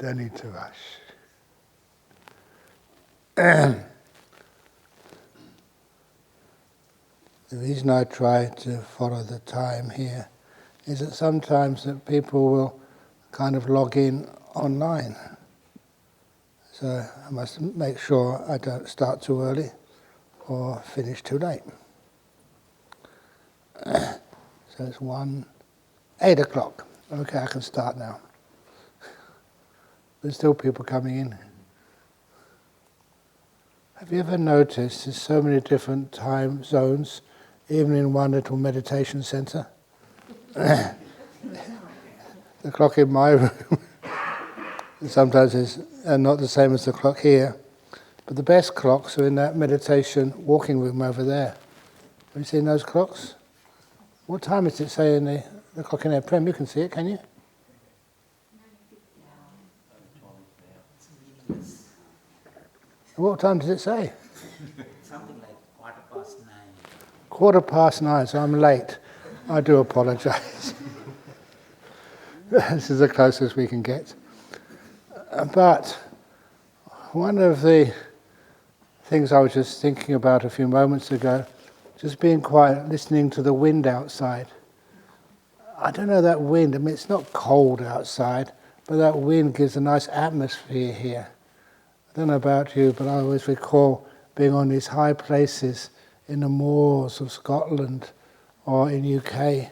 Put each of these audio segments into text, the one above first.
Don't need to rush. The reason I try to follow the time here is that sometimes that people will kind of log in online. So I must make sure I don't start too early or finish too late. So it's 8 o'clock. Okay, I can start now. There's still people coming in. Have you ever noticed there's so many different time zones, even in one little meditation center? The clock in my room sometimes is not the same as the clock here, but the best clocks are in that meditation walking room over there. Have you seen those clocks? What time does it say in the clock in there? Prem, you can see it, can you? What time does it say? Something like 9:15. 9:15, so I'm late. I do apologize. This is the closest we can get. But one of the things I was just thinking about a few moments ago, just being quiet, listening to the wind outside. I don't know, that wind, I mean, it's not cold outside, but that wind gives a nice atmosphere here. I don't know about you, but I always recall being on these high places in the moors of Scotland or in UK,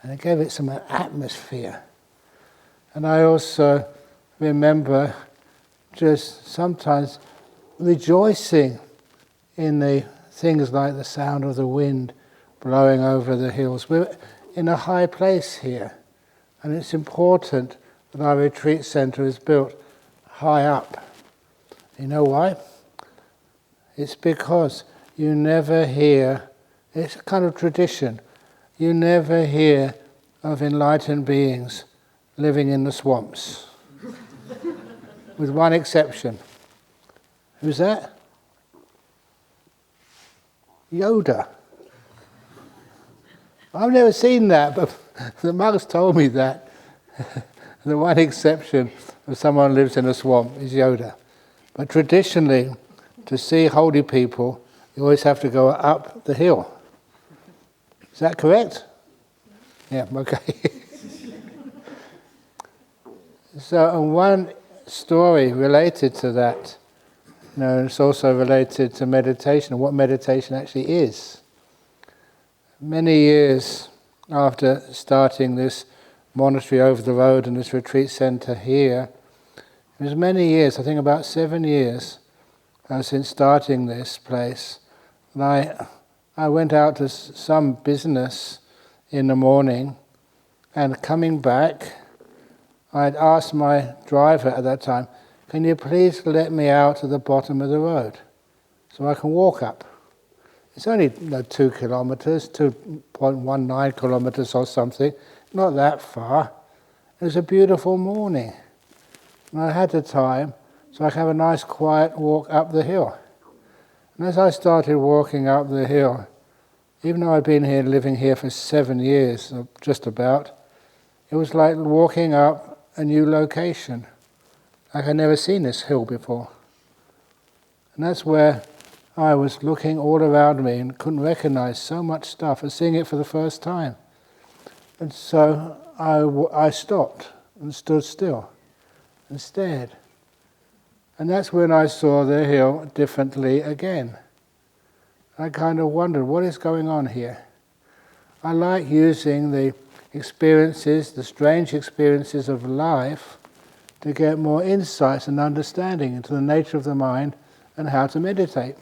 and it gave it some atmosphere. And I also remember just sometimes rejoicing in the things like the sound of the wind blowing over the hills. We're in a high place here, and it's important that our retreat center is built high up. You know why? It's because you never hear, it's a kind of tradition, you never hear of enlightened beings living in the swamps. With one exception. Who's that? Yoda. I've never seen that, but the monks told me that. The one exception of someone who lives in a swamp is Yoda. But traditionally, to see holy people, you always have to go up the hill. Is that correct? Yeah, okay. So one story related to that, it's also related to meditation and what meditation actually is. Many years after starting this monastery over the road and this retreat center here, it was many years, I think about 7 years since starting this place, and I went out to some business in the morning, and coming back, I'd asked my driver at that time, can you please let me out to the bottom of the road so I can walk up? It's only 2 kilometers, 2.19 kilometers or something, not that far. It was a beautiful morning. And I had the time, so I could have a nice quiet walk up the hill. And as I started walking up the hill, even though I'd been here, living here for 7 years, just about, it was like walking up a new location. Like I'd never seen this hill before. And that's where I was looking all around me and couldn't recognize so much stuff and seeing it for the first time. And so I stopped and stood still and stared. And that's when I saw the hill differently again. I kind of wondered, what is going on here? I like using the experiences, the strange experiences of life, to get more insights and understanding into the nature of the mind and how to meditate.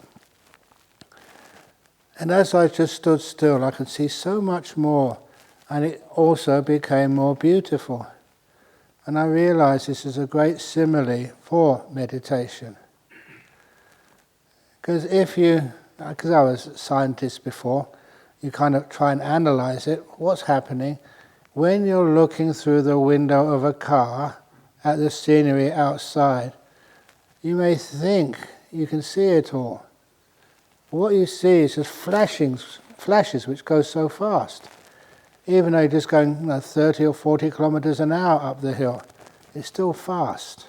And as I just stood still, I could see so much more, and it also became more beautiful. And I realized this is a great simile for meditation. Because because I was a scientist before, you kind of try and analyze it. What's happening when you're looking through the window of a car at the scenery outside? You may think you can see it all. What you see is just flashes which go so fast. Even though you're just going 30 or 40 kilometers an hour up the hill, it's still fast.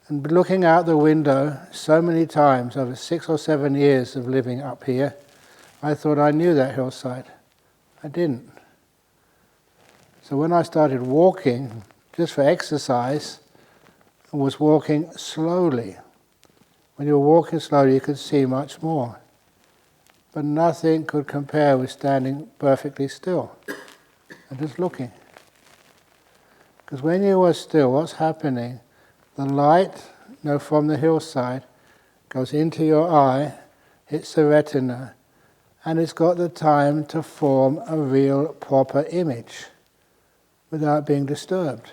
And looking out the window so many times over 6 or 7 years of living up here, I thought I knew that hillside. I didn't. So when I started walking, just for exercise, I was walking slowly. When you were walking slowly, you could see much more. But nothing could compare with standing perfectly still and just looking. Because when you are still, what's happening? The light, from the hillside, goes into your eye, hits the retina, and it's got the time to form a real, proper image without being disturbed.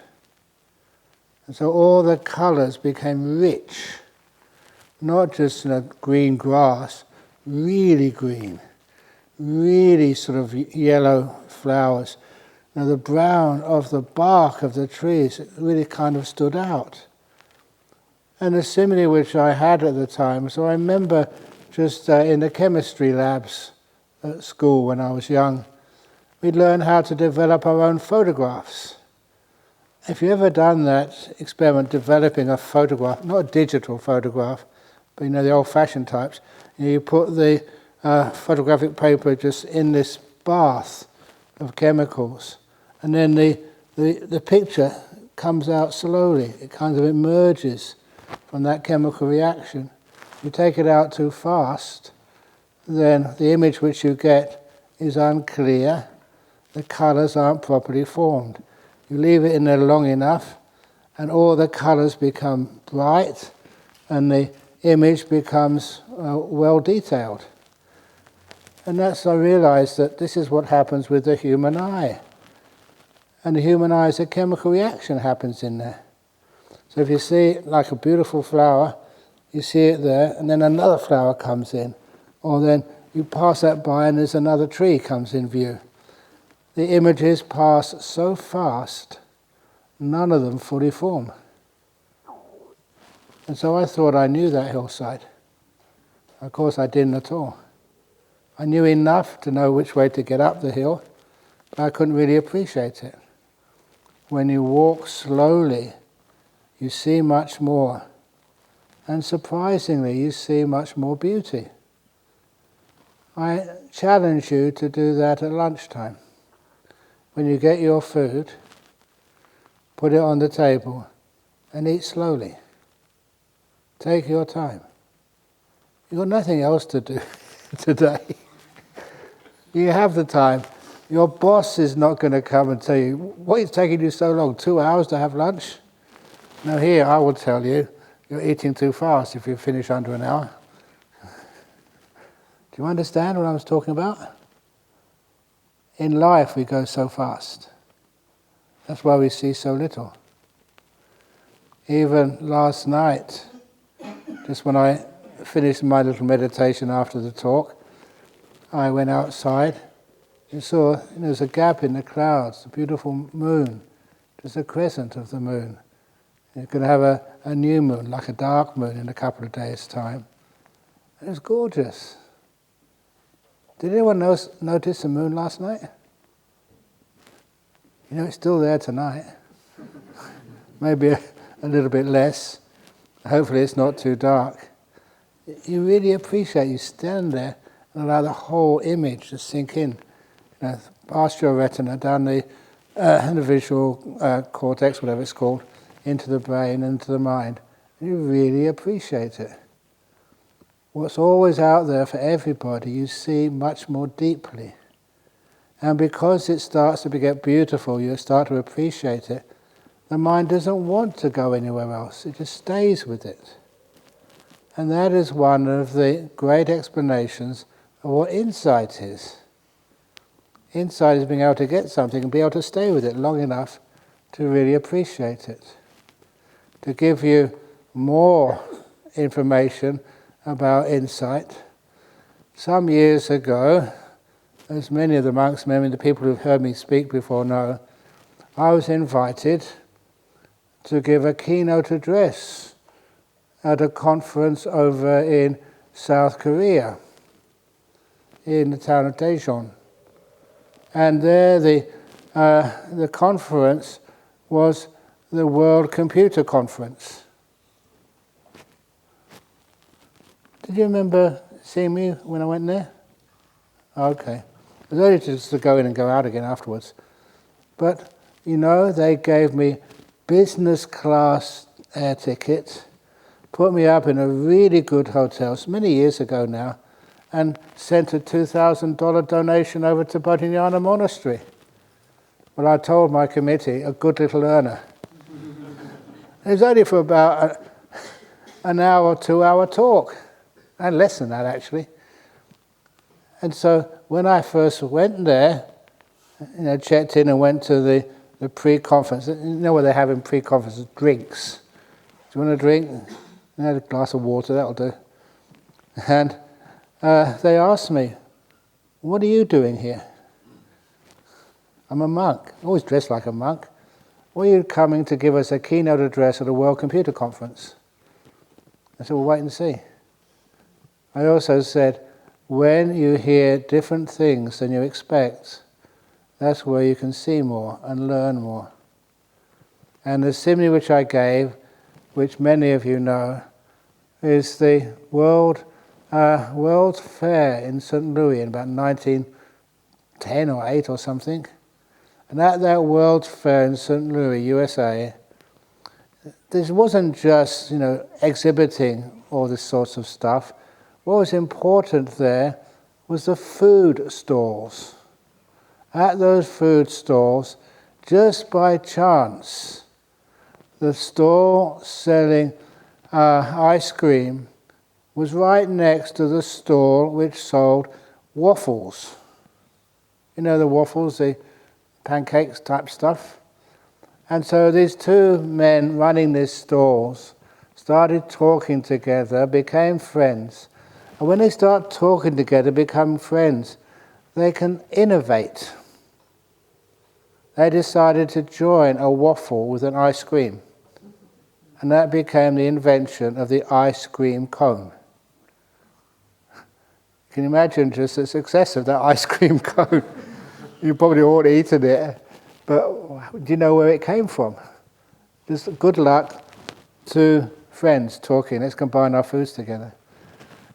And so all the colors became rich, not just green grass, really green, really sort of yellow flowers. Now the brown of the bark of the trees really kind of stood out. And the simile which I had at the time, so I remember just in the chemistry labs at school when I was young, we'd learn how to develop our own photographs. If you've ever done that experiment, developing a photograph, not a digital photograph, but the old-fashioned types, you put the photographic paper just in this bath of chemicals, and then the picture comes out slowly. It kind of emerges from that chemical reaction. If you take it out too fast, then the image which you get is unclear, the colours aren't properly formed. You leave it in there long enough, and all the colours become bright, and the image becomes well detailed. And that's, I realized that this is what happens with the human eye. And the human eye is a chemical reaction happens in there. So if you see like a beautiful flower, you see it there, and then another flower comes in. Or then you pass that by and there's another tree comes in view. The images pass so fast, none of them fully form. And so I thought I knew that hillside. Of course I didn't at all. I knew enough to know which way to get up the hill, but I couldn't really appreciate it. When you walk slowly, you see much more. And surprisingly, you see much more beauty. I challenge you to do that at lunchtime. When you get your food, put it on the table and eat slowly. Take your time. You've got nothing else to do today. You have the time. Your boss is not going to come and tell you, what is taking you so long, 2 hours to have lunch? No, here I will tell you, you're eating too fast if you finish under an hour. Do you understand what I was talking about? In life we go so fast. That's why we see so little. Even last night, just when I finished my little meditation after the talk, I went outside and saw there's a gap in the clouds, a beautiful moon, just a crescent of the moon. You're going to have a new moon, like a dark moon in a couple of days' time. It was gorgeous. Did anyone notice the moon last night? It's still there tonight. Maybe a little bit less. Hopefully it's not too dark. You really appreciate, you stand there and allow the whole image to sink in. Past your retina, down the visual cortex, whatever it's called, into the brain, into the mind. And you really appreciate it. What's always out there for everybody, you see much more deeply. And because it starts to get beautiful, you start to appreciate it, the mind doesn't want to go anywhere else. It just stays with it. And that is one of the great explanations of what insight is. Insight is being able to get something and be able to stay with it long enough to really appreciate it. To give you more information about insight. Some years ago, as many of the monks, many of the people who've heard me speak before know, I was invited to give a keynote address at a conference over in South Korea, in the town of Daejeon. And there the conference was the World Computer Conference. Did you remember seeing me when I went there? Okay. It was only just to go in and go out again afterwards. But, they gave me business class air tickets, put me up in a really good hotel, it's many years ago now, and sent a $2,000 donation over to Jhana Monastery. Well, I told my committee, a good little earner. It was only for about an hour or 2 hour talk, and less than that actually. And so when I first went there, checked in and went to the pre-conference. You know what they have in pre-conference? Drinks. Do you want a drink? A glass of water, that'll do. And they asked me, what are you doing here? I'm a monk, always dressed like a monk. Were you coming to give us a keynote address at a World Computer Conference? I said, well, wait and see. I also said, when you hear different things than you expect, that's where you can see more and learn more. And the simile which I gave, which many of you know, is the World's Fair in St. Louis in about 1910 or 8 or something. And at that World's Fair in St. Louis, USA, this wasn't just, exhibiting all this sorts of stuff. What was important there was the food stalls. At those food stalls, just by chance, the stall selling ice cream was right next to the stall which sold waffles. You know the waffles, the pancakes type stuff? And so these two men running these stalls started talking together, became friends. And when they start talking together, become friends, they can innovate. They decided to join a waffle with an ice cream. And that became the invention of the ice cream cone. Can you imagine just the success of that ice cream cone? You probably all eaten it, but do you know where it came from? Just good luck to friends talking, let's combine our foods together.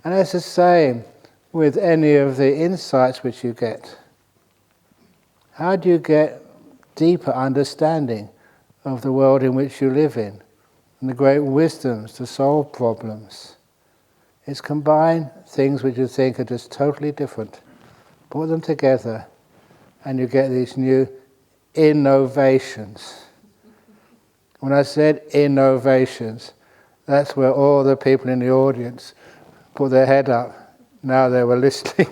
And it's the same with any of the insights which you get. How do you get deeper understanding of the world in which you live in and the great wisdoms to solve problems? It's combine things which you think are just totally different, put them together, and you get these new innovations. When I said innovations, that's where all the people in the audience put their head up. Now they were listening.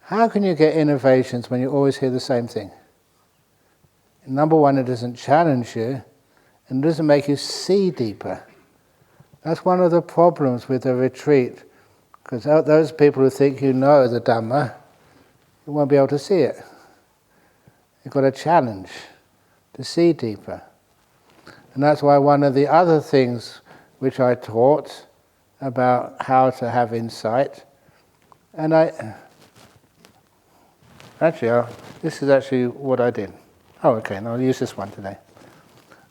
How can you get innovations when you always hear the same thing? Number one, it doesn't challenge you, and it doesn't make you see deeper. That's one of the problems with the retreat, because those people who think you know the Dhamma, you won't be able to see it. You've got a challenge to see deeper. And that's why one of the other things which I taught about how to have insight, and this is actually what I did. Oh, okay, and I'll use this one today.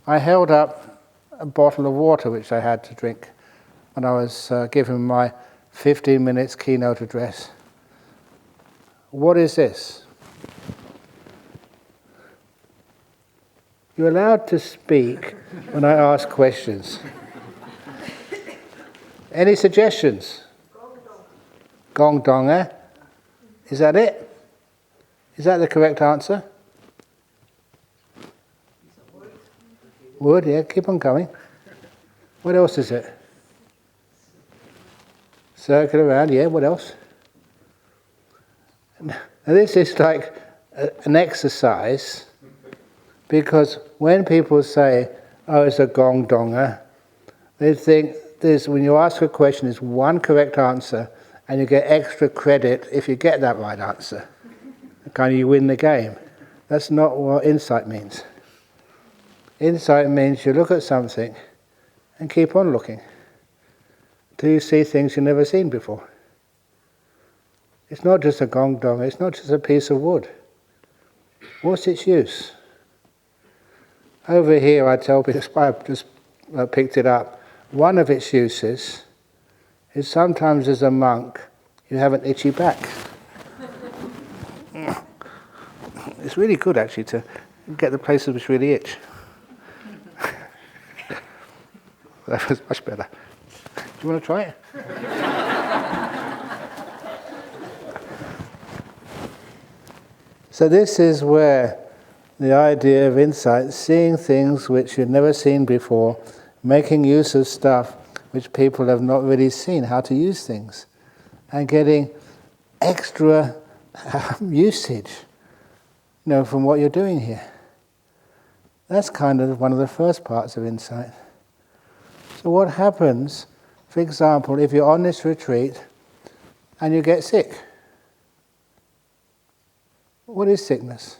I held up a bottle of water which I had to drink when I was giving my 15 minutes keynote address. What is this? You're allowed to speak when I ask questions. Any suggestions? Gong dong, eh? Is that it? Is that the correct answer? Wood, yeah, keep on going. What else is it? Circle around, yeah, what else? Now this is like an exercise, because when people say, oh, it's a gong donger, they think when you ask a question, there's one correct answer, and you get extra credit if you get that right answer. Kind of you win the game. That's not what insight means. Insight means you look at something and keep on looking till you see things you've never seen before. It's not just a gong dong, it's not just a piece of wood. What's its use? Over here I tell people, I just picked it up, one of its uses is sometimes as a monk you have an itchy back. It's really good actually to get the places which really itch. That was much better. Do you want to try it? So this is where the idea of insight, seeing things which you've never seen before, making use of stuff which people have not really seen, how to use things, and getting extra usage, from what you're doing here. That's kind of one of the first parts of insight. So what happens, for example, if you're on this retreat and you get sick? What is sickness?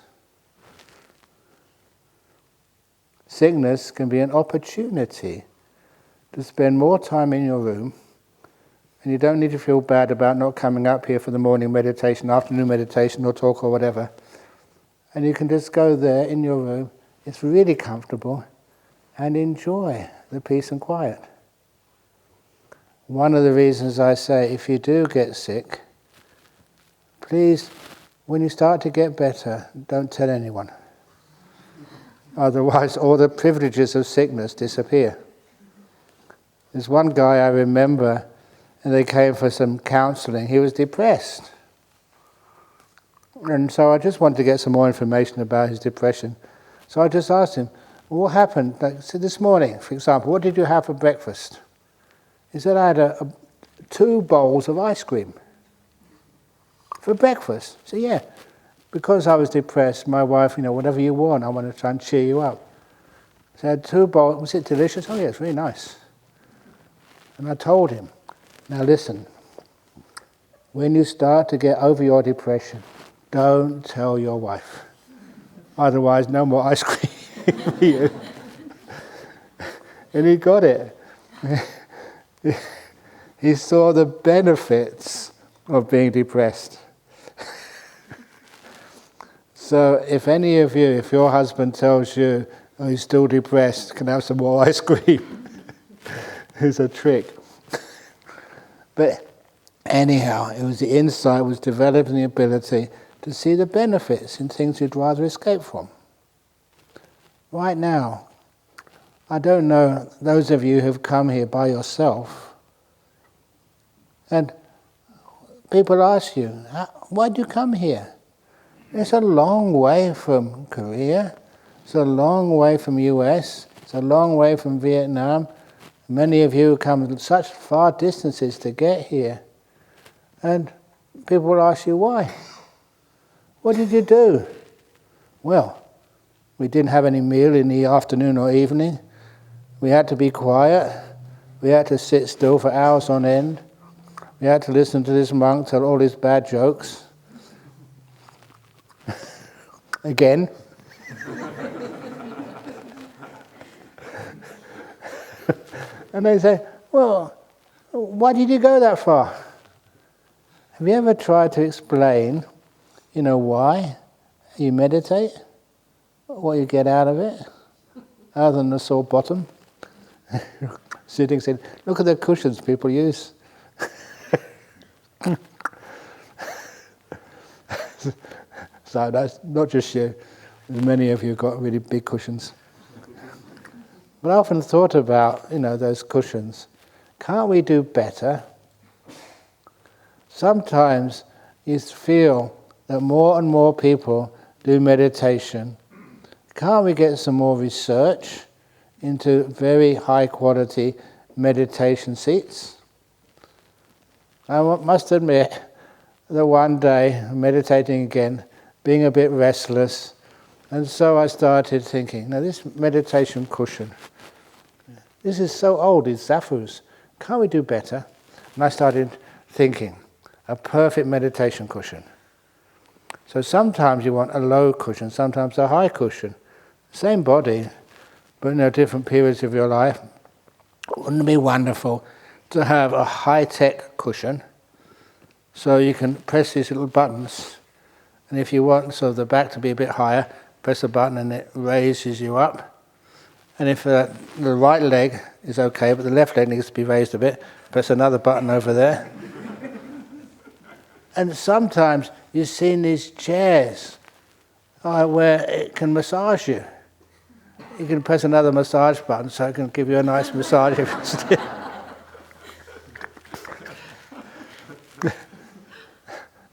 Sickness can be an opportunity to spend more time in your room, and you don't need to feel bad about not coming up here for the morning meditation, afternoon meditation or talk or whatever. And you can just go there in your room, it's really comfortable, and enjoy the peace and quiet. One of the reasons I say, if you do get sick, please, when you start to get better, don't tell anyone. Otherwise, all the privileges of sickness disappear. There's one guy I remember, and they came for some counselling. He was depressed. And so I just wanted to get some more information about his depression. So I just asked him, what happened? So this morning, for example, what did you have for breakfast? He said, I had 2 bowls of ice cream. For breakfast? So yeah, because I was depressed, my wife, whatever you want, I want to try and cheer you up. So I had 2 bowls. Was it delicious? Oh yeah, it's really nice. And I told him, now listen, when you start to get over your depression, don't tell your wife. Otherwise, no more ice cream for you. And he got it. He saw the benefits of being depressed. So if any of you, if your husband tells you, oh, he's still depressed, can I have some more ice cream? It's a trick. But anyhow, it was the insight, was developing the ability to see the benefits in things you'd rather escape from. Right now, I don't know, those of you who've come here by yourself, and people ask you, why do you come here? It's a long way from Korea, it's a long way from US, it's a long way from Vietnam. Many of you come such far distances to get here. And people will ask you, why? What did you do? Well, we didn't have any meal in the afternoon or evening. We had to be quiet. We had to sit still for hours on end. We had to listen to this monk tell all his bad jokes. Again. And they say, well, why did you go that far? Have you ever tried to explain, why you meditate? What you get out of it? Other than the sore bottom? Sitting, saying, look at the cushions people use. So that's not just you. Many of you got really big cushions. But I often thought about, those cushions. Can't we do better? Sometimes you feel that more and more people do meditation. Can't we get some more research into very high quality meditation seats? I must admit that one day, meditating again, being a bit restless, and so I started thinking, now this meditation cushion, this is so old, it's Zafu's. Can't we do better? And I started thinking, a perfect meditation cushion. So sometimes you want a low cushion, sometimes a high cushion. Same body, but in different periods of your life. Wouldn't it be wonderful to have a high-tech cushion so you can press these little buttons, and if you want the back to be a bit higher, press a button and it raises you up. And if the right leg is okay, but the left leg needs to be raised a bit, press another button over there. And sometimes you've seen these chairs where it can massage you. You can press another massage button so it can give you a nice massage if you're still.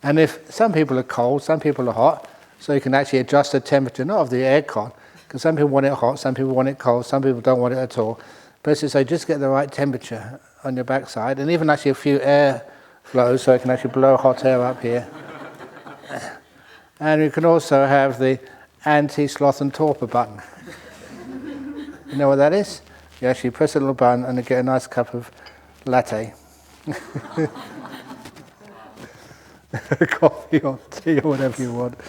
And if some people are cold, some people are hot, so you can actually adjust the temperature, not of the aircon, because some people want it hot, some people want it cold, some people don't want it at all. But so just get the right temperature on your backside, and even actually a few air flows so it can actually blow hot air up here. And you can also have the anti-sloth and torpor button. You know what that is? You actually press a little button and you get a nice cup of latte. Coffee or tea or whatever you want.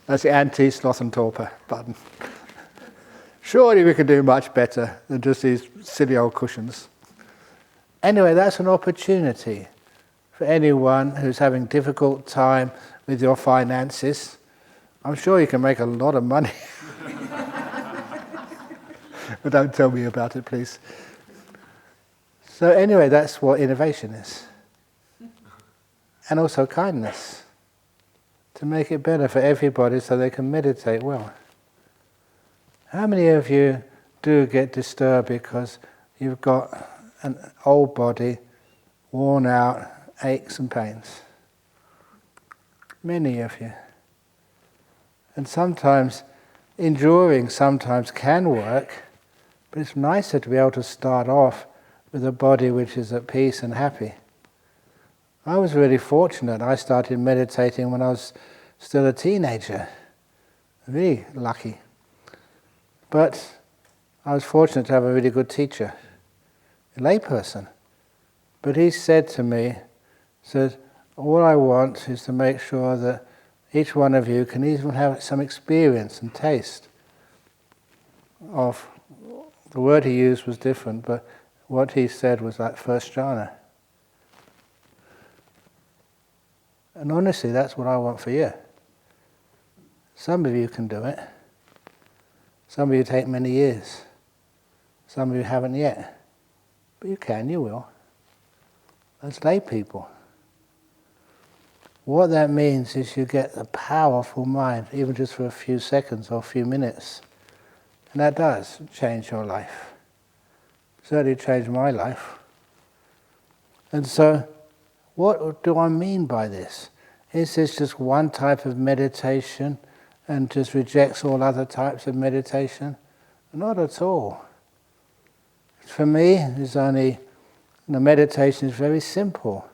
That's the anti-sloth and torpor button. Surely we could do much better than just these silly old cushions. Anyway, that's an opportunity for anyone who's having difficult time with your finances. I'm sure you can make a lot of money. But don't tell me about it, please. So anyway, that's what innovation is. And also kindness. To make it better for everybody so they can meditate well. How many of you do get disturbed because you've got an old body, worn out, aches and pains? Many of you. And sometimes enduring sometimes can work, but it's nicer to be able to start off with a body which is at peace and happy. I was really fortunate. I started meditating when I was still a teenager. Really lucky. But I was fortunate to have a really good teacher, a layperson. But he said to me, all I want is to make sure that each one of you can even have some experience and taste of, the word he used was different, but what he said was like first jhana. And honestly, that's what I want for you. Some of you can do it. Some of you take many years. Some of you haven't yet. But you can, you will. As lay people. What that means is you get a powerful mind, even just for a few seconds or a few minutes. And that does change your life. Certainly changed my life. And so, what do I mean by this? Is this just one type of meditation and just rejects all other types of meditation? Not at all. For me, meditation is very simple.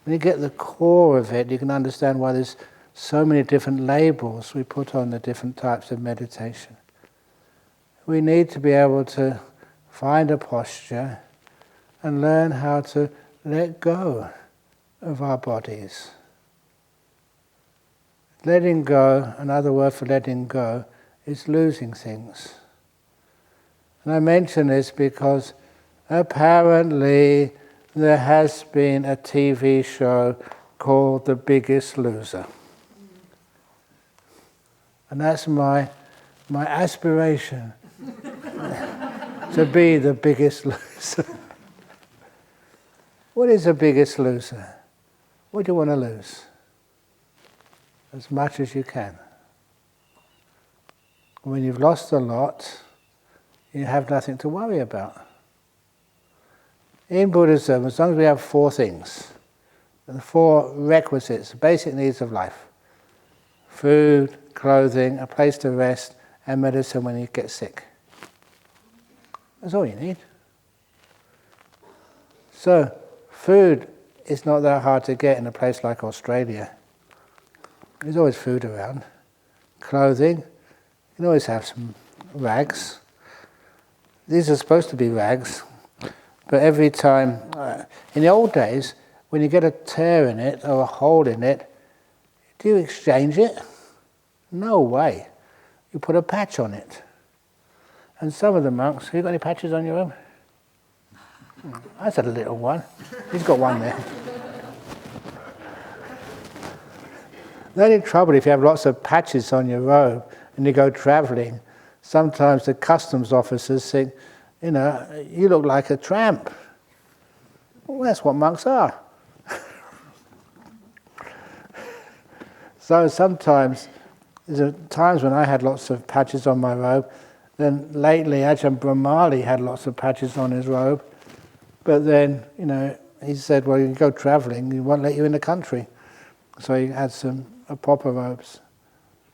When you get the core of it, you can understand why there's so many different labels we put on the different types of meditation. We need to be able to find a posture and learn how to let go of our bodies. Letting go, another word for letting go, is losing things. And I mention this because apparently there has been a TV show called The Biggest Loser. And that's my aspiration, to be the biggest loser. What is the biggest loser? What do you want to lose? As much as you can. When you've lost a lot, you have nothing to worry about. In Buddhism, as long as we have four things, the four requisites, basic needs of life: food, clothing, a place to rest, and medicine when you get sick. That's all you need. So, food is not that hard to get in a place like Australia. There's always food around. Clothing, you can always have some rags. These are supposed to be rags, but every time, in the old days, when you get a tear in it or a hole in it, do you exchange it? No way. You put a patch on it. And some of the monks, have you got any patches on your room? That's a little one. He's got one there. The only trouble if you have lots of patches on your robe and you go travelling, sometimes the customs officers think, you look like a tramp. Well, that's what monks are. So sometimes, there's times when I had lots of patches on my robe. Then lately, Ajahn Brahm had lots of patches on his robe. But then, he said, well, you can go traveling, he won't let you in the country. So he had some proper robes.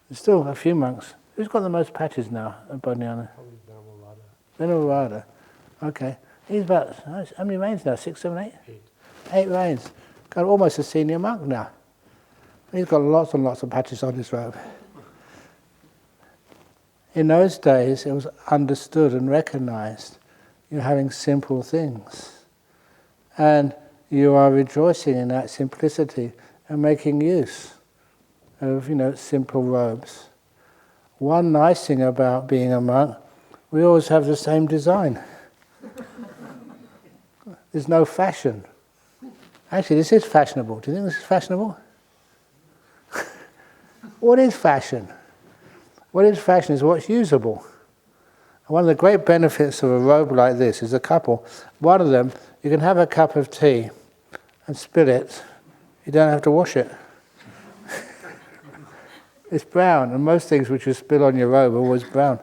There's still a few monks. Who's got the most patches now at Bodhinyana? Venerable. Okay. He's about, how many reigns now? 6, 7, 8? 8 reigns. Got almost a senior monk now. He's got lots and lots of patches on his robe. In those days, it was understood and recognized. You're having simple things. And you are rejoicing in that simplicity and making use of, simple robes. One nice thing about being a monk, we always have the same design. There's no fashion. Actually, this is fashionable. Do you think this is fashionable? What is fashion? What is fashion is what's usable. And one of the great benefits of a robe like this is a couple. One of them, you can have a cup of tea and spill it. You don't have to wash it. It's brown, and most things which you spill on your robe are always brown.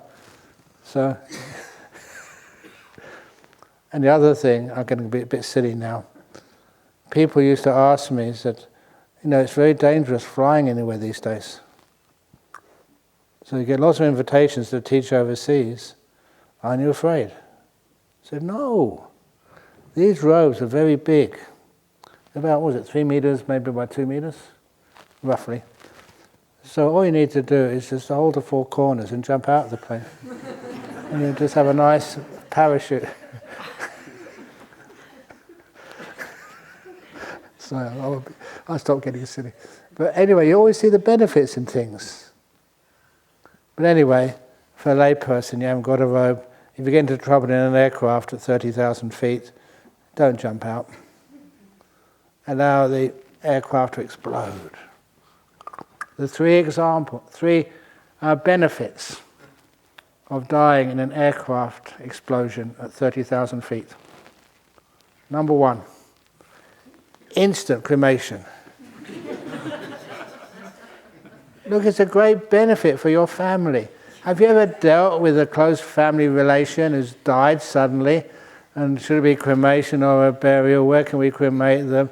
So, and the other thing, I'm getting a bit silly now. People used to ask me, said, it's very dangerous flying anywhere these days. So you get lots of invitations to teach overseas. Aren't you afraid? I said, no. These robes are very big. About, 3 meters, maybe about 2 meters, roughly. So all you need to do is just hold the 4 corners and jump out of the plane. And you just have a nice parachute. So I'll stop getting silly. But anyway, you always see the benefits in things. But anyway, for a layperson, you haven't got a robe. If you get into trouble in an aircraft at 30,000 feet, don't jump out. Allow the aircraft to explode. The 3 benefits of dying in an aircraft explosion at 30,000 feet. Number 1, instant cremation. Look, it's a great benefit for your family. Have you ever dealt with a close family relation who's died suddenly, and should it be cremation or a burial? Where can we cremate them?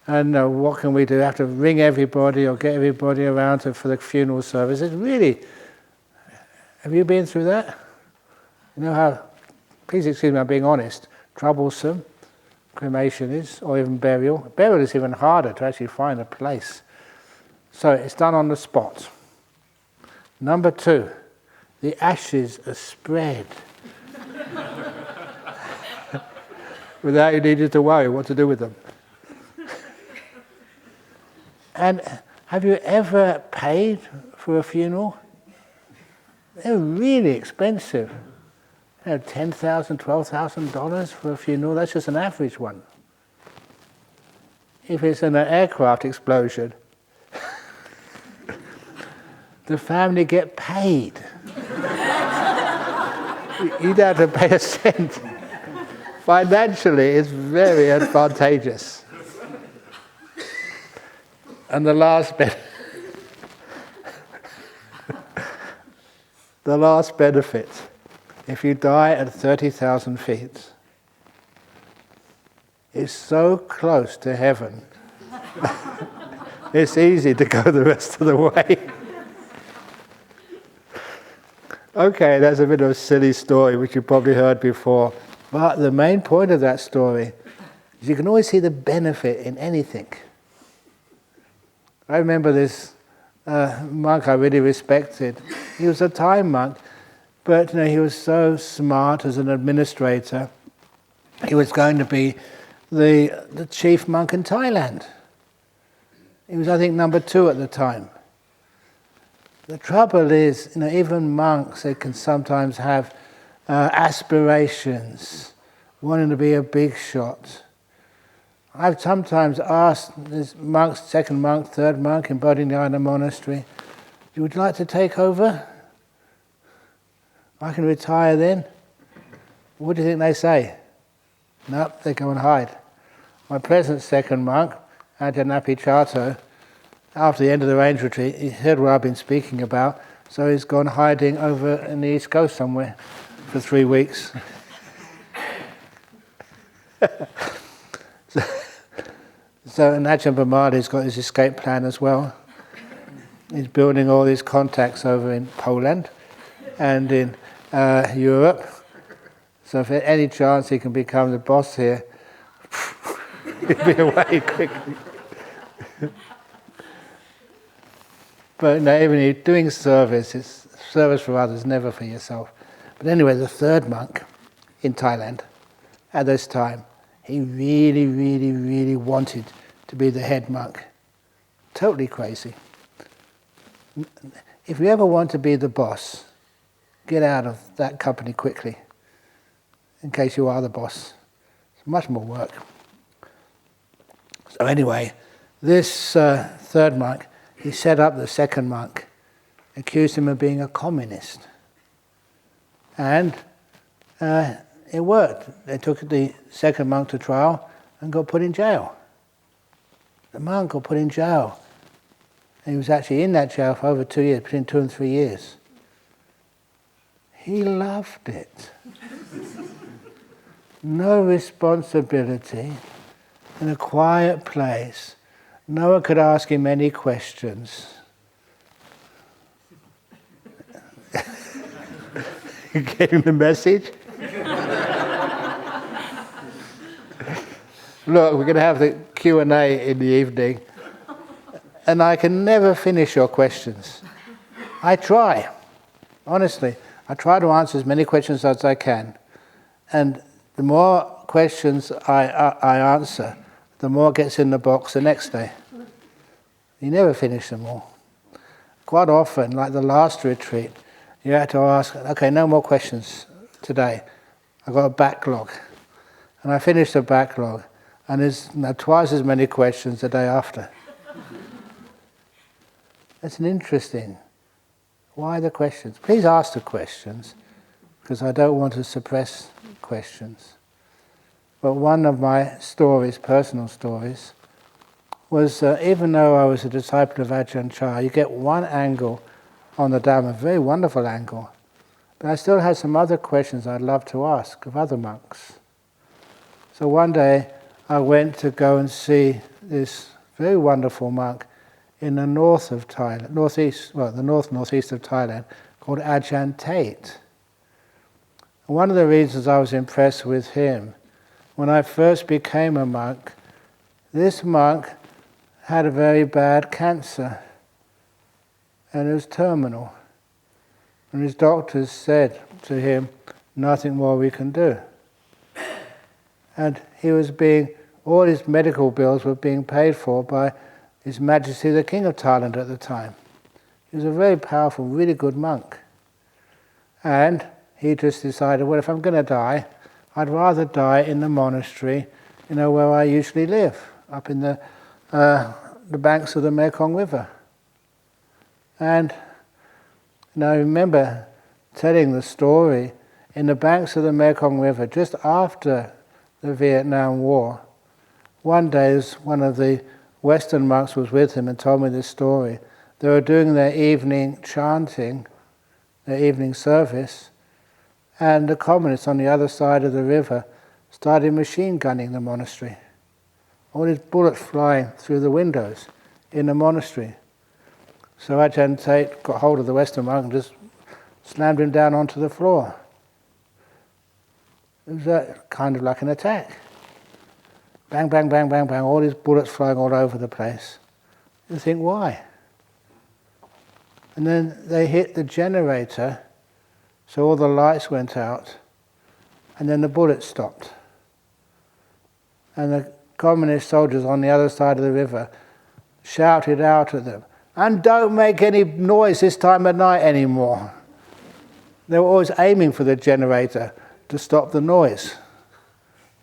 And what can we do? Have to ring everybody or get everybody around for the funeral service. It's really, have you been through that? You know how, please excuse me, I'm being honest, troublesome cremation is, or even burial. Burial is even harder to actually find a place. So it's done on the spot. Number 2, the ashes are spread. Without you needing to worry what to do with them. And have you ever paid for a funeral? They're really expensive. $10,000, $12,000 for a funeral, that's just an average one. If it's in an aircraft explosion, the family get paid. You don't have to pay a cent. Financially, it's very advantageous. And the last benefit, if you die at 30,000 feet, is so close to heaven, it's easy to go the rest of the way. Okay, that's a bit of a silly story which you've probably heard before, but the main point of that story is you can always see the benefit in anything. I remember this monk I really respected. He was a Thai monk, but he was so smart as an administrator. He was going to be the chief monk in Thailand. He was, I think, number 2 at the time. The trouble is, even monks, they can sometimes have aspirations, wanting to be a big shot. I've sometimes asked this monk, 2nd monk, 3rd monk in Bodhinyana monastery, would you like to take over? I can retire then. What do you think they say? Nope, they go and hide. My present second monk, Ajahn Brahm, after the end of the range retreat, he heard what I've been speaking about, so he's gone hiding over in the East Coast somewhere for 3 weeks. And Ajahn Brahm has got his escape plan as well. He's building all these contacts over in Poland and in Europe. So if at any chance he can become the boss here, he'll be away quickly. But no, even if doing service, it's service for others, never for yourself. But anyway, the third monk in Thailand, at this time, he really, really, really wanted to be the head monk. Totally crazy. If you ever want to be the boss, get out of that company quickly, in case you are the boss. It's much more work. So anyway, this third monk, he set up the second monk, accused him of being a communist. And it worked. They took the second monk to trial and got put in jail. The monk got put in jail. And he was actually in that jail for over 2 years, between 2 and 3 years. He loved it. No responsibility, in a quiet place. No one could ask him any questions. You getting the message? Look, we're going to have the Q&A in the evening, and I can never finish your questions. I try, honestly. I try to answer as many questions as I can, and the more questions I answer, the more gets in the box the next day. You never finish them all. Quite often, like the last retreat, you had to ask, okay, no more questions today. I've got a backlog. And I finished the backlog, and there's now twice as many questions the day after. It's an interesting. Why the questions? Please ask the questions, because I don't want to suppress questions. But one of my stories, personal stories, was even though I was a disciple of Ajahn Chah, you get one angle on the Dhamma, a very wonderful angle. But I still had some other questions I'd love to ask of other monks. So one day I went to go and see this very wonderful monk in the north of Thailand, the northeast of Thailand, called Ajahn Tate. And one of the reasons I was impressed with him, when I first became a monk, this monk had a very bad cancer, and it was terminal. And his doctors said to him, nothing more we can do. And all his medical bills were being paid for by His Majesty the King of Thailand at the time. He was a very powerful, really good monk. And he just decided, well, if I'm going to die, I'd rather die in the monastery, where I usually live, up in the banks of the Mekong River. And I remember telling the story in the banks of the Mekong River, just after the Vietnam War. One day, one of the Western monks was with him and told me this story. They were doing their evening chanting, their evening service, and the communists on the other side of the river started machine gunning the monastery. All these bullets flying through the windows in the monastery. So Ajahn Tate got hold of the Western monk and just slammed him down onto the floor. It was kind of like an attack. Bang, bang, bang, bang, bang, all these bullets flying all over the place. You think, why? And then they hit the generator, so all the lights went out, and then the bullets stopped. And the communist soldiers on the other side of the river shouted out at them, and don't make any noise this time of night anymore. They were always aiming for the generator to stop the noise.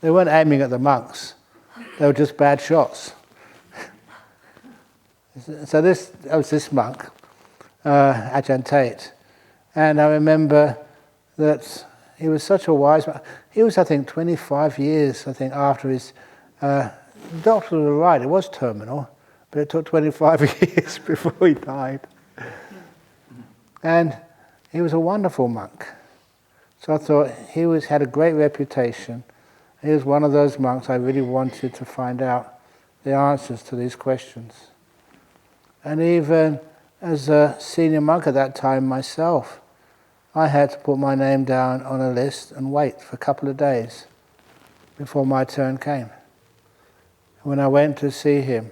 They weren't aiming at the monks. They were just bad shots. So that was this monk, Ajahn Tate. And I remember that he was such a wise man. He was, I think, 25 years, after his... the doctors were right, it was terminal, but it took 25 years before he died. And he was a wonderful monk. So I thought he had a great reputation. He was one of those monks I really wanted to find out the answers to these questions. And even as a senior monk at that time myself, I had to put my name down on a list and wait for a couple of days before my turn came. When I went to see him,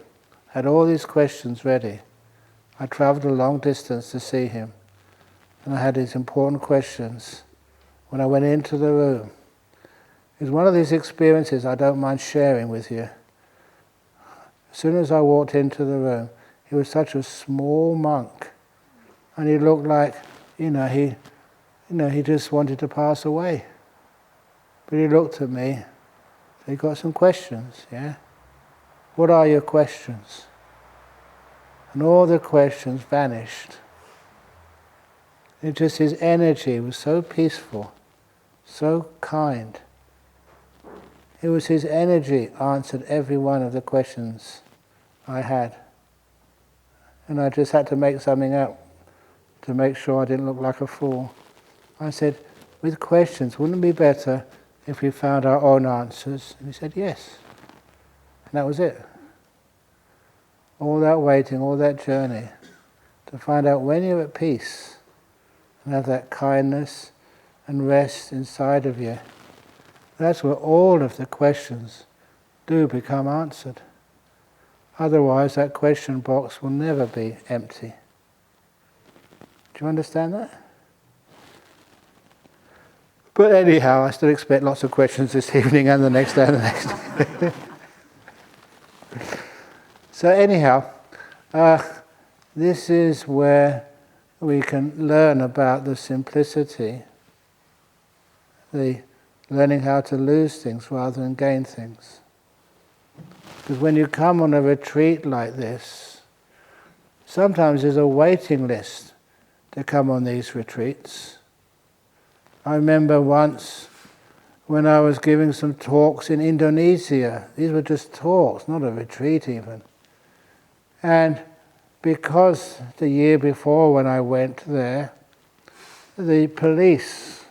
I had all these questions ready. I travelled a long distance to see him, and I had these important questions. When I went into the room, it was one of these experiences I don't mind sharing with you. As soon as I walked into the room, he was such a small monk, and he looked like, he just wanted to pass away. But he looked at me. So he got some questions, yeah? What are your questions? And all the questions vanished. It just, his energy was so peaceful, so kind. It was his energy answered every one of the questions I had. And I just had to make something up to make sure I didn't look like a fool. I said, with questions, wouldn't it be better if we found our own answers? And he said, yes. And that was it. All that waiting, all that journey, to find out when you're at peace and have that kindness and rest inside of you, that's where all of the questions do become answered. Otherwise, that question box will never be empty. Do you understand that? But anyhow, I still expect lots of questions this evening and the next day and the next day. So anyhow, this is where we can learn about the simplicity, the learning how to lose things rather than gain things. Because when you come on a retreat like this, sometimes there's a waiting list to come on these retreats. I remember once when I was giving some talks in Indonesia. These were just talks, not a retreat even. And because the year before when I went there, the police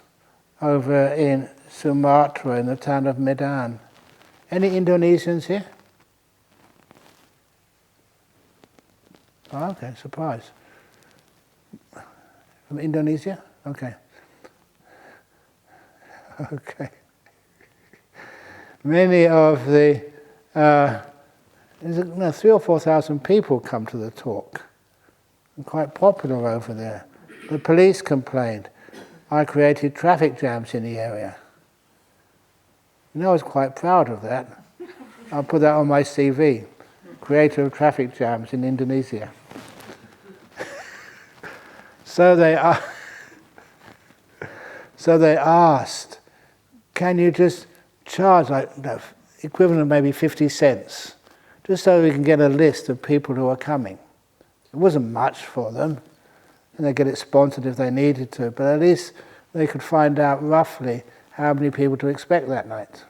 over in Sumatra in the town of Medan. Any Indonesians here? Oh, okay, surprise. From Indonesia? Okay. Okay. Many of the, there's 3,000 or 4,000 people come to the talk. I'm quite popular over there. The police complained. I created traffic jams in the area. I was quite proud of that. I'll put that on my CV. Creator of traffic jams in Indonesia. So they asked, can you just charge like the equivalent of maybe 50 cents, just so we can get a list of people who are coming. It wasn't much for them, and they get it sponsored if they needed to, but at least they could find out roughly how many people to expect that night.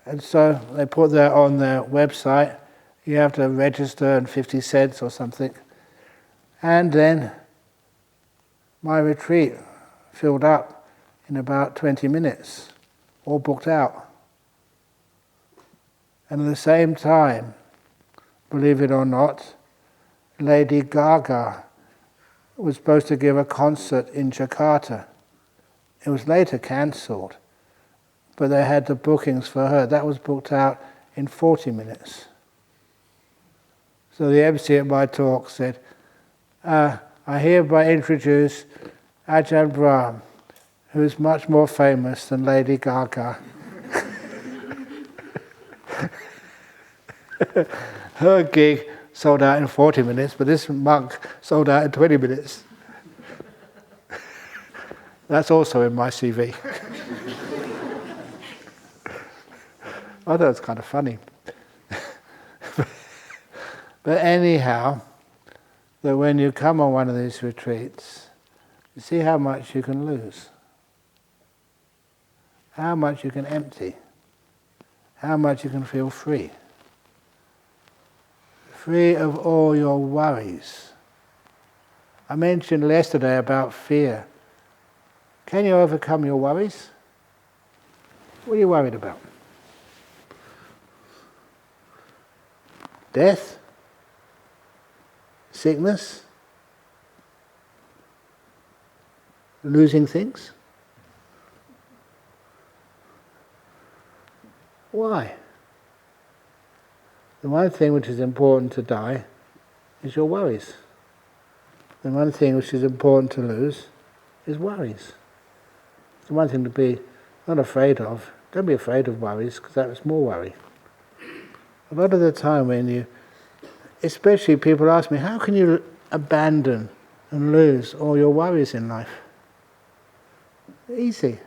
And so they put that on their website. You have to register and 50 cents or something. And then my retreat filled up in about 20 minutes, all booked out. And at the same time, believe it or not, Lady Gaga was supposed to give a concert in Jakarta. It was later cancelled, but they had the bookings for her. That was booked out in 40 minutes. So the MC at my talk said, I hereby introduce Ajahn Brahm, who is much more famous than Lady Gaga. Her gig sold out in 40 minutes, but this monk sold out in 20 minutes. That's also in my CV. I thought it was kind of funny. But anyhow, that when you come on one of these retreats, see how much you can lose, how much you can empty, how much you can feel free. Free of all your worries. I mentioned yesterday about fear. Can you overcome your worries? What are you worried about? Death? Sickness? Losing things? Why? The one thing which is important to die is your worries. The one thing which is important to lose is worries. It's the one thing to be not afraid of. Don't be afraid of worries, because that's more worry. A lot of the time when you, especially people ask me, how can you abandon and lose all your worries in life? Easy.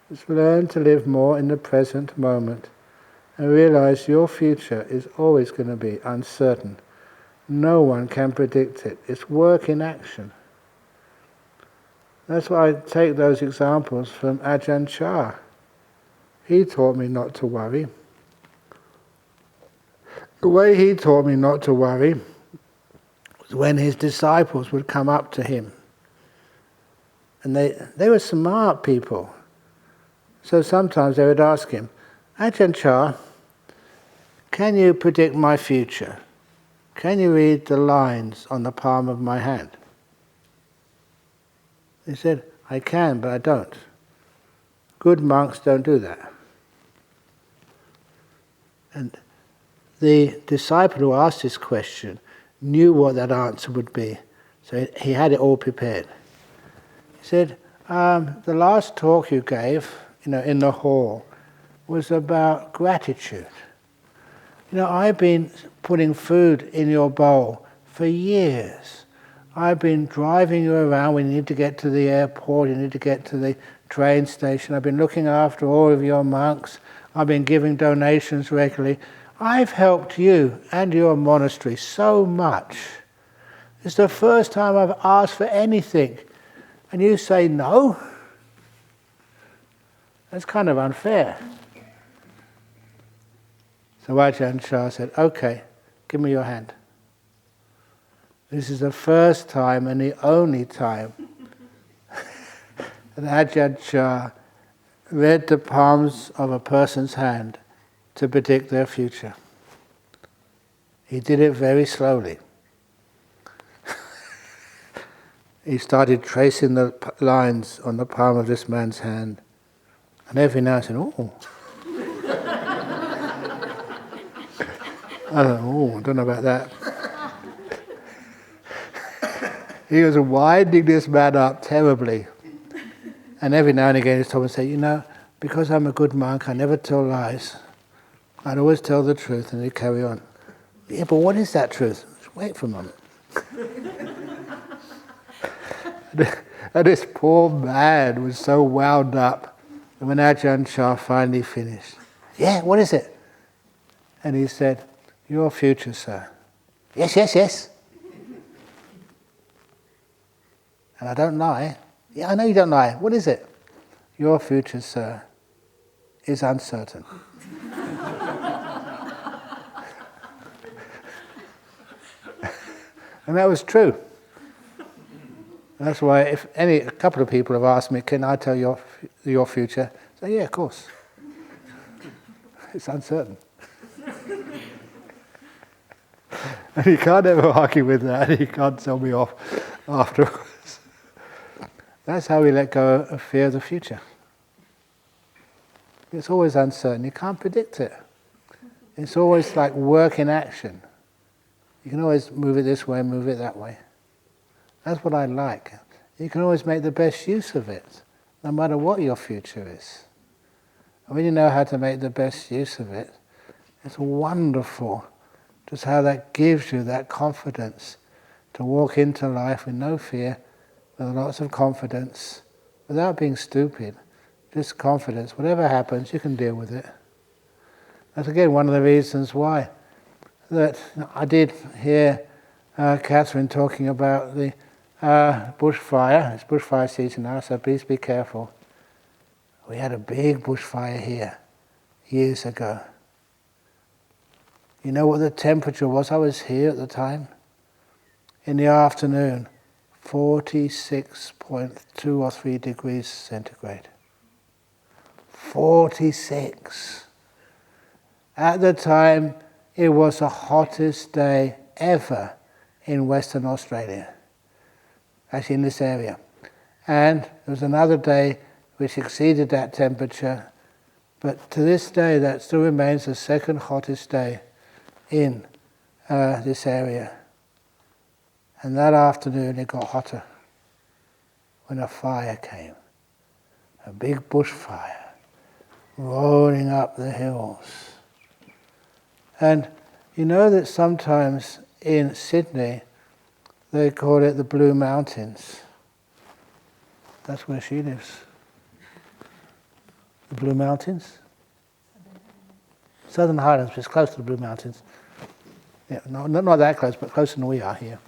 Just learn to live more in the present moment and realize your future is always going to be uncertain. No one can predict it. It's work in action. That's why I take those examples from Ajahn Chah. He taught me not to worry. The way he taught me not to worry was when his disciples would come up to him. And they were smart people. So sometimes they would ask him, Ajahn Chah, can you predict my future? Can you read the lines on the palm of my hand? He said, I can, but I don't. Good monks don't do that. And the disciple who asked this question knew what that answer would be. So he had it all prepared. He said, the last talk you gave, in the hall, was about gratitude. I've been putting food in your bowl for years. I've been driving you around when you need to get to the airport, you need to get to the train station. I've been looking after all of your monks. I've been giving donations regularly. I've helped you and your monastery so much. It's the first time I've asked for anything, and you say no? That's kind of unfair. So Ajahn Chah said, okay, give me your hand. This is the first time and the only time that Ajahn Chah read the palms of a person's hand to predict their future. He did it very slowly. He started tracing the lines on the palm of this man's hand. And every now and then, oh. I don't know about that. He was winding this man up terribly. And every now and again he'd stop and say, because I'm a good monk, I never tell lies. I'd always tell the truth, and he'd carry on. Yeah, but what is that truth? Just wait for a moment. And this poor man was so wound up. And when Ajahn Chah finally finished, yeah, what is it? And he said, your future, sir. Yes, yes, yes. And I don't lie. Yeah, I know you don't lie. What is it? Your future, sir, is uncertain. And that was true. That's why if a couple of people have asked me, can I tell your future? I say, yeah, of course. It's uncertain. And you can't ever argue with that. You can't tell me off afterwards. That's how we let go of fear of the future. It's always uncertain. You can't predict it. It's always like work in action. You can always move it this way, move it that way. That's what I like. You can always make the best use of it, no matter what your future is. And when you know how to make the best use of it, it's wonderful just how that gives you that confidence to walk into life with no fear, with lots of confidence, without being stupid, just confidence. Whatever happens, you can deal with it. That's again one of the reasons why that I did hear Catherine talking about the bushfire. It's bushfire season now, so please be careful. We had a big bushfire here years ago. You know what the temperature was? I was here at the time. In the afternoon, 46.2 or 3 degrees centigrade. 46. At the time, it was the hottest day ever in Western Australia, actually in this area. And there was another day which exceeded that temperature, but to this day that still remains the second hottest day in this area. And that afternoon it got hotter when a fire came, a big bushfire rolling up the hills. And you know that sometimes in Sydney they call it the Blue Mountains. That's where she lives. The Blue Mountains? Southern Highlands, which is close to the Blue Mountains. Yeah, not that close, but closer than we are here.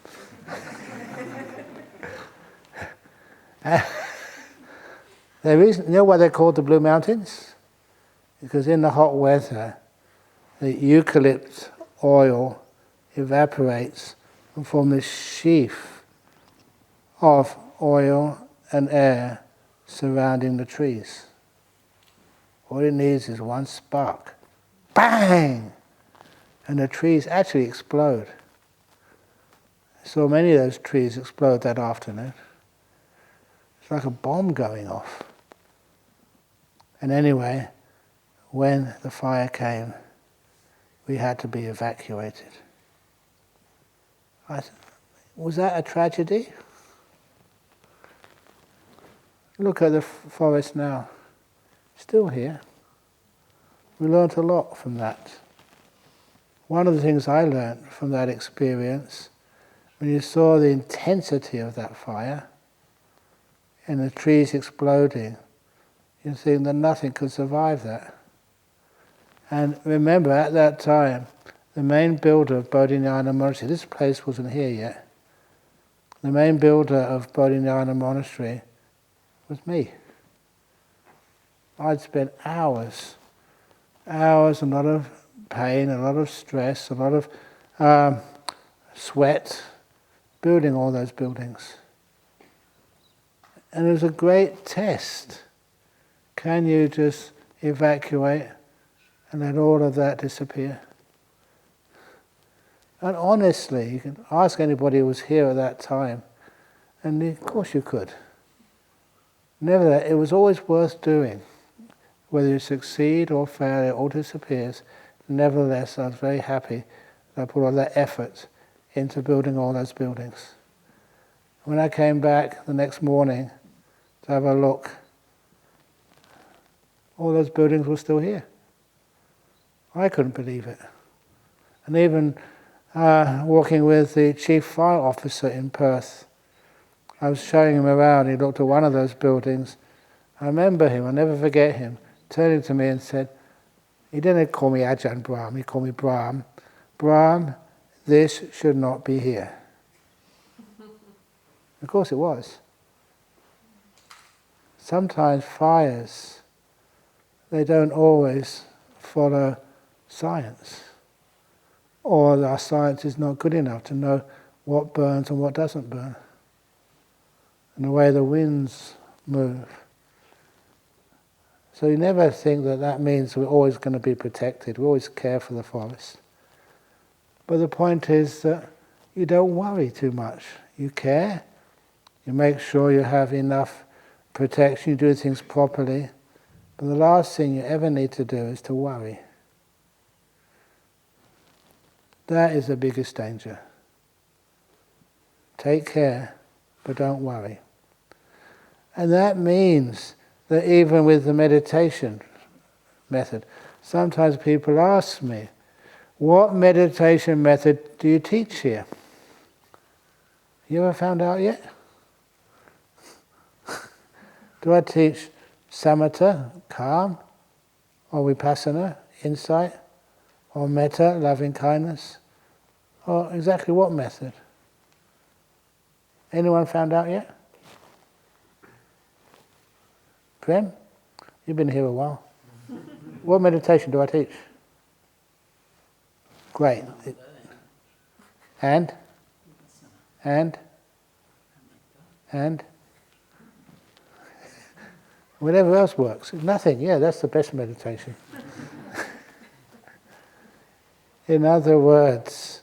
The reason, you know why they're called the Blue Mountains? Because in the hot weather, the eucalypt oil evaporates and forms this sheath of oil and air surrounding the trees. All it needs is one spark. Bang! And the trees actually explode. So many of those trees explode that afternoon. It's like a bomb going off. And anyway, when the fire came, we had to be evacuated. Was that a tragedy? Look at the forest now. Still here. We learnt a lot from that. One of the things I learnt from that experience, when you saw the intensity of that fire and the trees exploding, you think that nothing could survive that. And remember, at that time, the main builder of Bodhinyana Monastery, this place wasn't here yet, the main builder of Bodhinyana Monastery was me. I'd spent hours, a lot of pain, a lot of stress, a lot of sweat, building all those buildings. And it was a great test. Can you just evacuate and let all of that disappear? And honestly, you can ask anybody who was here at that time, and of course you could. Nevertheless, it was always worth doing. Whether you succeed or fail, it all disappears. Nevertheless, I was very happy that I put all that effort into building all those buildings. When I came back the next morning to have a look, all those buildings were still here. I couldn't believe it. And even walking with the chief fire officer in Perth, I was showing him around. He looked at one of those buildings. I remember him, I'll never forget him, turning to me and said, he didn't call me Ajahn Brahm, he called me Brahm. Brahm, this should not be here. Of course it was. Sometimes fires, they don't always follow science. Or our science is not good enough to know what burns and what doesn't burn. And the way the winds move. So you never think that that means we're always going to be protected. We always care for the forest. But the point is that you don't worry too much. You care. You make sure you have enough protection. You do things properly. But the last thing you ever need to do is to worry. That is the biggest danger. Take care, but don't worry. And that means that even with the meditation method, sometimes people ask me, what meditation method do you teach here? You ever found out yet? Do I teach samatha, calm, or vipassana, insight, or metta, loving kindness, or exactly what method? Anyone found out yet? Prem? You've been here a while. What meditation do I teach? Great. And? Whatever else works. Nothing. Yeah, that's the best meditation. In other words,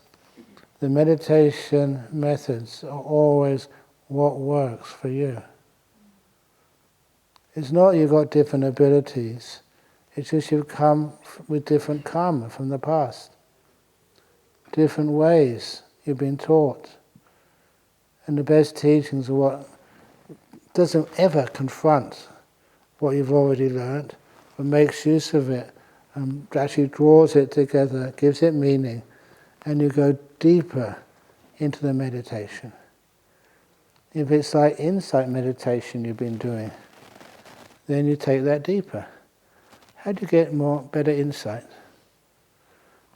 the meditation methods are always what works for you. It's not you've got different abilities. It's just you've come with different karma from the past. Different ways you've been taught. And the best teachings are what doesn't ever confront what you've already learned, but makes use of it and actually draws it together, gives it meaning, and you go deeper into the meditation. If it's like insight meditation you've been doing, then you take that deeper. How do you get better insight?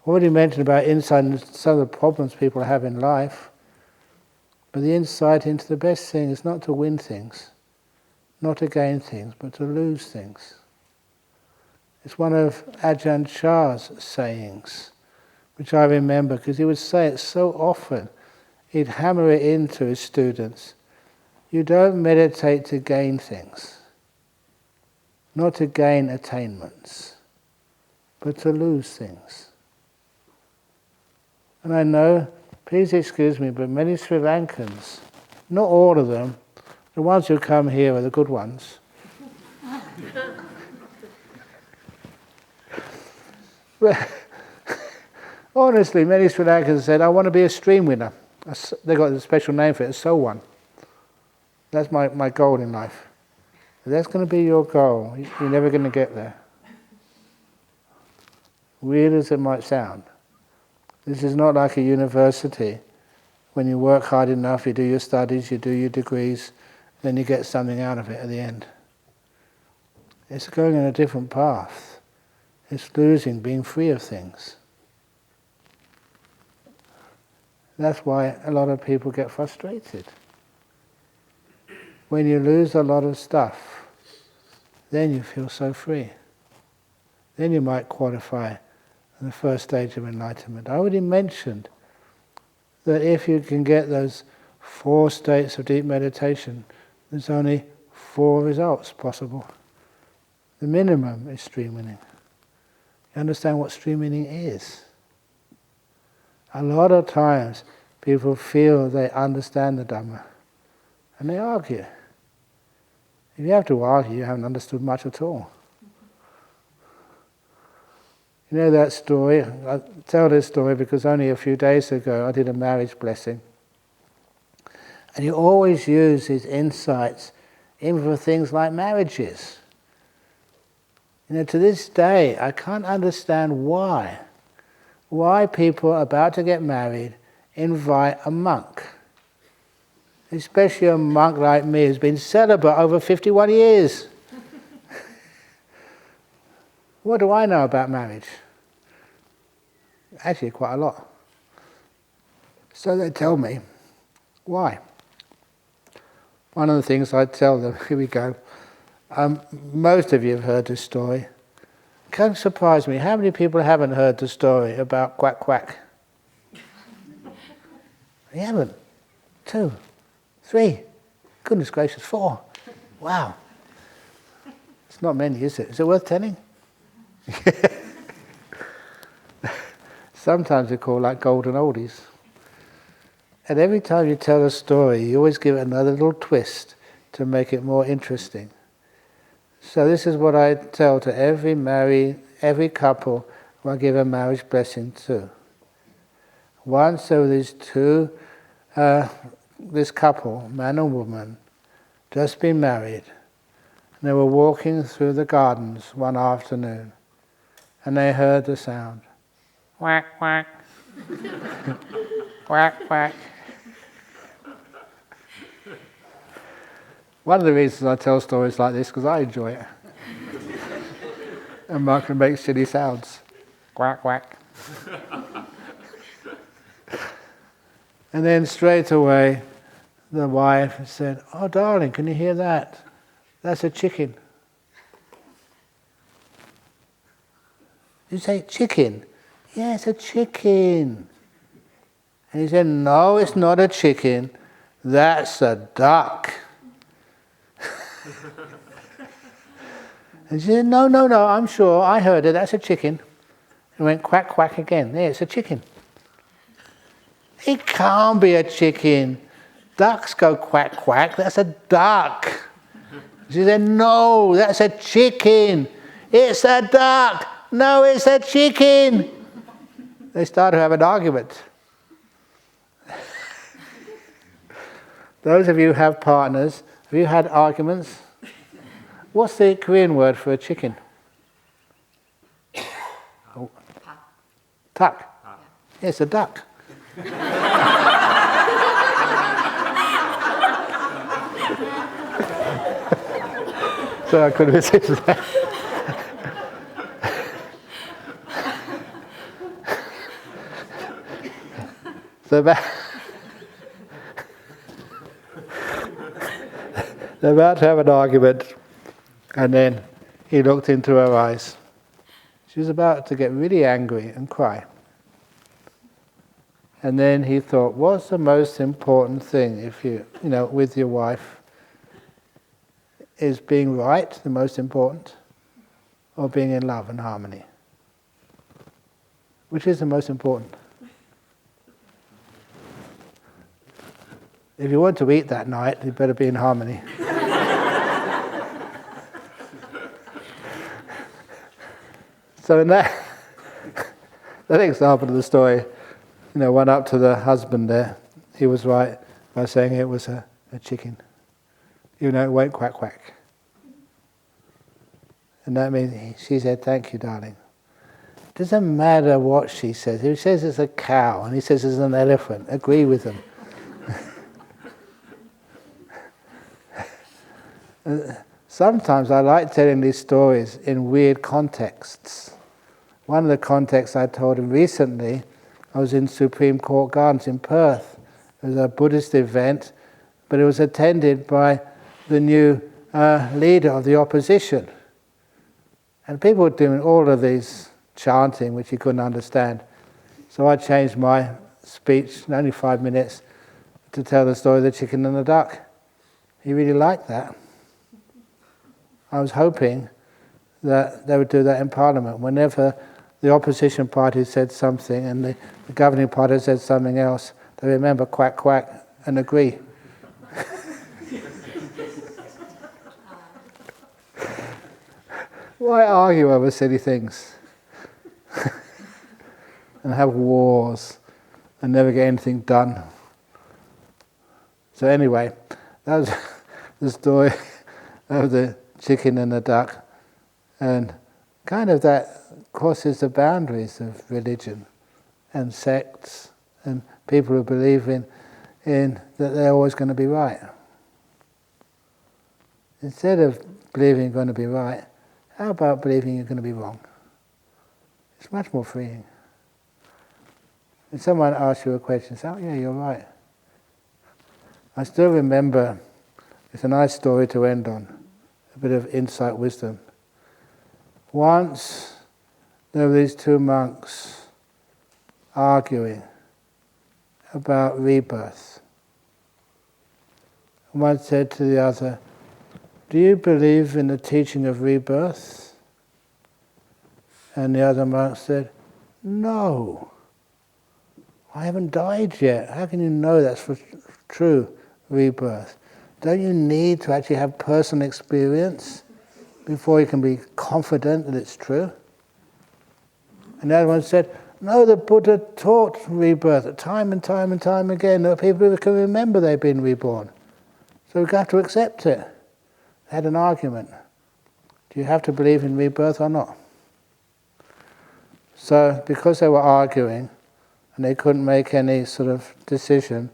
Already mentioned about insight and some of the problems people have in life, but the insight into the best thing is not to win things, not to gain things, but to lose things. It's one of Ajahn Chah's sayings, which I remember because he would say it so often. He'd hammer it into his students. You don't meditate to gain things, not to gain attainments, but to lose things. And I know, please excuse me, but many Sri Lankans, not all of them, the ones who come here are the good ones. But honestly, many Sri Lankans said, I want to be a stream winner. They got a special name for it, a soul one. That's my goal in life. If that's going to be your goal, you're never going to get there. Weird as it might sound. This is not like a university. When you work hard enough, you do your studies, you do your degrees, then you get something out of it at the end. It's going in a different path. It's losing, being free of things. That's why a lot of people get frustrated. When you lose a lot of stuff, then you feel so free. Then you might qualify in the first stage of enlightenment. I already mentioned that if you can get those 4 states of deep meditation, there's only 4 results possible. The minimum is stream winning. You understand what stream winning is? A lot of times people feel they understand the Dhamma and they argue. If you have to argue, you haven't understood much at all. You know that story? I tell this story because only a few days ago I did a marriage blessing. And you always use his insights even for things like marriages. You know, to this day, I can't understand why people about to get married invite a monk. Especially a monk like me who's been celibate over 51 years. What do I know about marriage? Actually, quite a lot. So they tell me, why? One of the things I tell them, here we go. Most of you have heard this story. It can't surprise me. How many people haven't heard the story about quack quack? You haven't? 2, 3, goodness gracious, 4. Wow. It's not many, is it? Is it worth telling? Sometimes they call like golden oldies. And every time you tell a story, you always give it another little twist to make it more interesting. So this is what I tell to every couple who I give a marriage blessing to. Once there were this couple, man and woman, just been married, and they were walking through the gardens one afternoon, and they heard the sound. Quack, quack. Quack, quack. One of the reasons I tell stories like this because I enjoy it. And Mark can make silly sounds. Quack, quack. And then straight away, the wife said, "Oh darling, can you hear that? That's a chicken." You say, "Chicken?" "Yeah, it's a chicken." And he said, "No, it's not a chicken. That's a duck." And she said, "No, no, no, I'm sure. I heard it. That's a chicken." He went quack, quack again. "Yeah, it's a chicken." "It can't be a chicken. Ducks go quack, quack. That's a duck." She said, "No, that's a chicken. It's a duck. No, it's a chicken." They started to have an argument. Those of you who have partners, have you had arguments? What's the Korean word for a chicken? Oh. Duck. It's a duck. So I couldn't resist that. So they're about to have an argument, and then he looked into her eyes. She was about to get really angry and cry. And then he thought, what's the most important thing if with your wife? Is being right the most important, or being in love and harmony? Which is the most important? If you want to eat that night, you better be in harmony. So in that example of the story, went up to the husband there. He was right by saying it was a chicken. Even though it won't quack quack. And that means she said, "Thank you, darling." It doesn't matter what she says. If she says it's a cow and he says it's an elephant, agree with him. Sometimes I like telling these stories in weird contexts. One of the contexts I told him recently, I was in Supreme Court Gardens in Perth. It was a Buddhist event, but it was attended by the new leader of the opposition. And people were doing all of these chanting, which he couldn't understand. So I changed my speech, in only 5 minutes, to tell the story of the chicken and the duck. He really liked that. I was hoping that they would do that in Parliament. Whenever the opposition party said something and the governing party said something else, they remember quack, quack and agree. Why argue over silly things? And have wars and never get anything done? So anyway, that was the story of the chicken and the duck. And kind of that crosses the boundaries of religion and sects and people who believe in that they're always going to be right. Instead of believing you're going to be right, how about believing you're going to be wrong? It's much more freeing. If someone asks you a question, say, "Oh yeah, you're right." I still remember, it's a nice story to end on, a bit of insight wisdom. Once there were these two monks arguing about rebirth. One said to the other, "Do you believe in the teaching of rebirth?" And the other monk said, "No. I haven't died yet. How can you know that's for true rebirth? Don't you need to actually have personal experience before you can be confident that it's true?" And the other one said, "No, the Buddha taught rebirth time and time and time again. There are people who can remember they've been reborn. So we've got to accept it." They had an argument. Do you have to believe in rebirth or not? So because they were arguing and they couldn't make any sort of decision,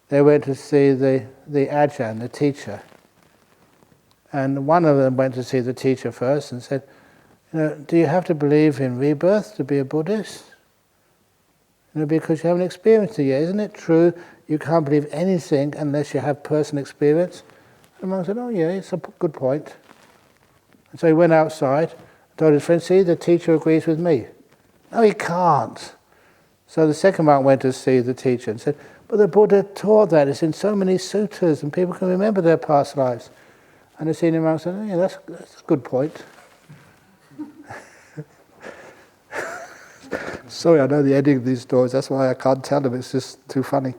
they went to see the Ajahn, the teacher. And one of them went to see the teacher first and said, "Do you have to believe in rebirth to be a Buddhist?" because you haven't experienced it yet. Isn't it true you can't believe anything unless you have personal experience? And the monk said, oh yeah, it's a good point. And so he went outside, told his friend, see, the teacher agrees with me. No, he can't. So the second monk went to see the teacher and said, but the Buddha taught that. It's in so many suttas and people can remember their past lives. And the senior monk said, oh, yeah, that's a good point. Sorry, I know the ending of these stories. That's why I can't tell them. It's just too funny.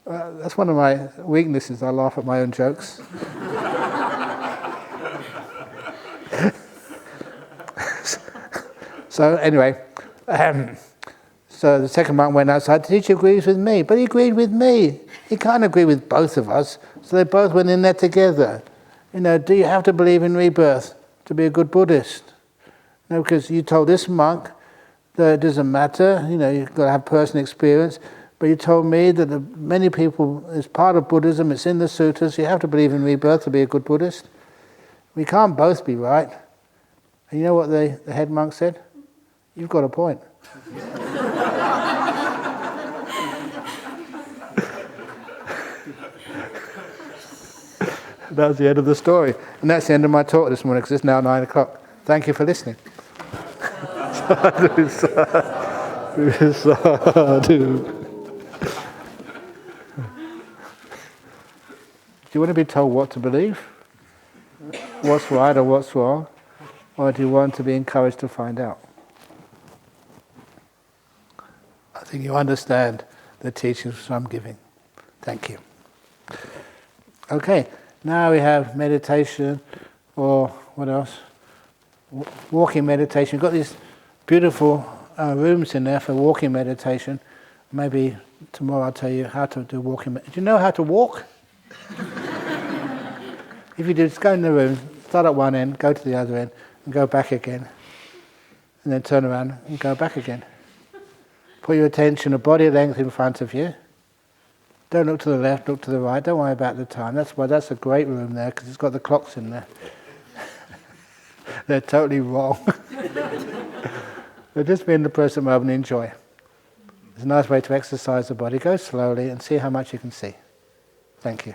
That's one of my weaknesses. I laugh at my own jokes. So anyway, so the second monk went outside. The teacher agrees with me, but he agreed with me. He can't agree with both of us. So they both went in there together. Do you have to believe in rebirth to be a good Buddhist? No, because you told this monk that it doesn't matter. You've got to have personal experience. But you told me that many people, it's part of Buddhism, it's in the sutras, you have to believe in rebirth to be a good Buddhist. We can't both be right. And you know what the head monk said? You've got a point. That was the end of the story. And that's the end of my talk this morning, because it's now 9 o'clock. Thank you for listening. Sadhu, sadhu, sadhu. Do you want to be told what to believe? What's right or what's wrong? Or do you want to be encouraged to find out? I think you understand the teachings I'm giving. Thank you. Okay, now we have meditation, or what else? Walking meditation. We've got these beautiful rooms in there for walking meditation. Maybe tomorrow I'll tell you how to do walking meditation. Do you know how to walk? If you do, just go in the room, start at one end, go to the other end, and go back again. And then turn around and go back again. Put your attention at body length in front of you. Don't look to the left, look to the right. Don't worry about the time. That's a great room there, because it's got the clocks in there. They're totally wrong. But just be in the present moment and enjoy. It's a nice way to exercise the body. Go slowly and see how much you can see. Thank you.